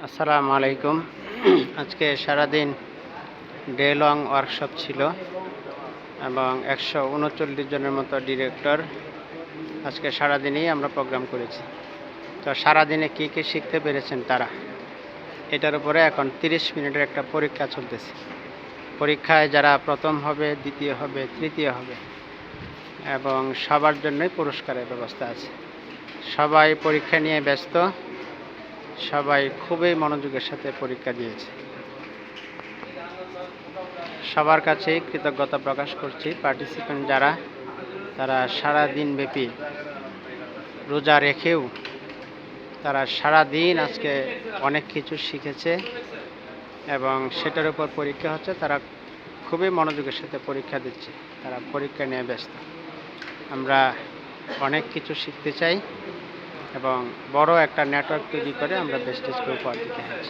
আসসালামু আলাইকুম। আজকে সারাদিন ডে লং ওয়ার্কশপ ছিল এবং 139 জনের মতো ডিরেক্টর আজকে সারাদিনই আমরা প্রোগ্রাম করেছি। তো সারাদিনে কী কী শিখতে পেরেছেন তারা, এটার উপরে এখন 30 মিনিটের একটা পরীক্ষা চলতেছে। পরীক্ষায় যারা প্রথম হবে, দ্বিতীয় হবে, তৃতীয় হবে এবং সবার জন্যই পুরস্কারের ব্যবস্থা আছে। সবাই পরীক্ষা নিয়ে ব্যস্ত, সবাই খুবই মনোযোগের সাথে পরীক্ষা দিয়েছে। সবার কাছেই কৃতজ্ঞতা প্রকাশ করছি। পার্টিসিপেন্ট যারা, তারা সারা দিন ব্যাপী রোজা রেখেও তারা সারা দিন আজকে অনেক কিছু শিখেছে এবং সেটার উপর পরীক্ষা হচ্ছে। তারা খুবই মনোযোগের সাথে পরীক্ষা দিচ্ছে, তারা পরীক্ষা নিয়ে ব্যস্ত। আমরা অনেক কিছু শিখতে চাই এবং বড় একটা নেটওয়ার্ক তৈরি করে আমরা বেস্টেজকে উপহার দিতে চাই।